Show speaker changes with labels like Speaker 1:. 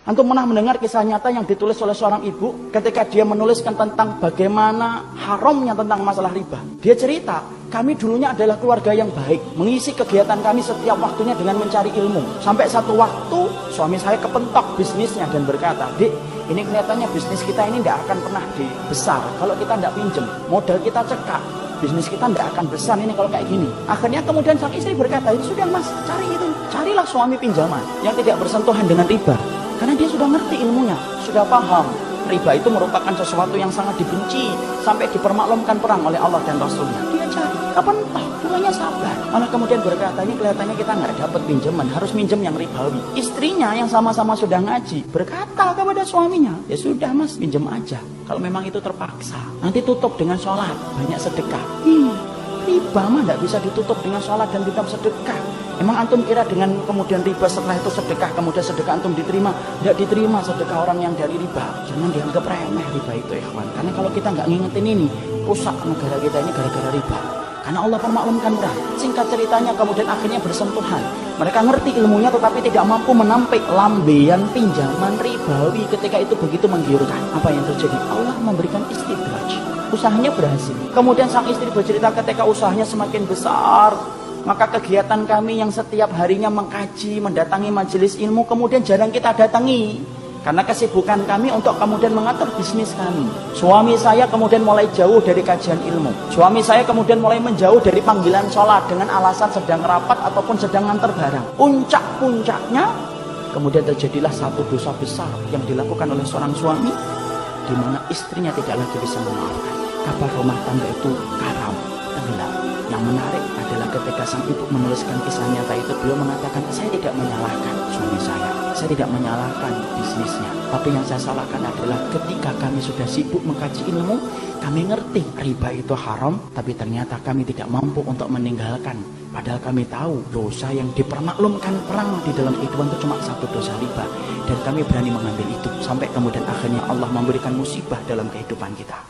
Speaker 1: Antum pernah mendengar kisah nyata yang ditulis oleh seorang ibu ketika dia menuliskan tentang bagaimana haramnya tentang masalah riba. Dia cerita, kami dulunya adalah keluarga yang baik, mengisi kegiatan kami setiap waktunya dengan mencari ilmu. Sampai satu waktu suami saya kepentok bisnisnya dan berkata, "Dik, ini kelihatannya bisnis kita ini tidak akan pernah besar kalau kita tidak pinjem. Modal kita cekak, bisnis kita tidak akan besar ini kalau kayak gini." Akhirnya kemudian sang istri berkata, "Itu sudah mas, carilah suami pinjaman yang tidak bersentuhan dengan riba." Karena dia sudah ngerti ilmunya, sudah paham. Riba itu merupakan sesuatu yang sangat dibenci, sampai dipermaklumkan perang oleh Allah dan Rasulnya. Dia cari, kapan toh, duanya sabar. Malah kemudian berkata, ini kelihatannya kita nggak dapat pinjaman, harus minjem yang ribawi. Istrinya yang sama-sama sudah ngaji, berkata kepada suaminya, ya sudah mas, pinjem aja. Kalau memang itu terpaksa, nanti tutup dengan sholat, banyak sedekah. Riba mah tidak bisa ditutup dengan sholat dan tidak sedekah. Emang antum kira dengan kemudian riba setelah itu sedekah, kemudian sedekah antum diterima? Tidak diterima sedekah orang yang dari riba. Jangan dianggap remeh riba itu ya kawan. Karena kalau kita nggak ngingetin ini, rusak negara kita ini gara-gara riba. Karena Allah permaklumkan orang. Singkat ceritanya kemudian akhirnya bersentuhan. Mereka ngerti ilmunya tetapi tidak mampu menampik lambean pinjaman ribawi ketika itu begitu menggiurkan. Apa yang terjadi? Allah memberikan istidraj. Usahanya berhasil. Kemudian sang istri bercerita ketika usahanya semakin besar, maka kegiatan kami yang setiap harinya mengkaji, mendatangi majelis ilmu, kemudian jarang kita datangi. Karena kesibukan kami untuk kemudian mengatur bisnis kami. Suami saya kemudian mulai jauh dari kajian ilmu. Suami saya kemudian mulai menjauh dari panggilan sholat dengan alasan sedang rapat ataupun sedang nganter barang. Puncak-puncaknya, kemudian terjadilah satu dosa besar yang dilakukan oleh seorang suami, di mana istrinya tidak lagi bisa memaafkan. Kabar rumah tangga itu karam, tenggelam. Yang menarik adalah ketika sang ibu menuliskan kisah nyata itu, beliau mengatakan, saya tidak menyalahkan suami saya tidak menyalahkan bisnisnya, tapi yang saya salahkan adalah ketika kami sudah sibuk mengkaji ilmu, kami ngerti riba itu haram, tapi ternyata kami tidak mampu untuk meninggalkan. Padahal kami tahu dosa yang dipermaklumkan perang di dalam kehidupan itu cuma satu dosa riba, dan kami berani mengambil itu sampai kemudian akhirnya Allah memberikan musibah dalam kehidupan kita.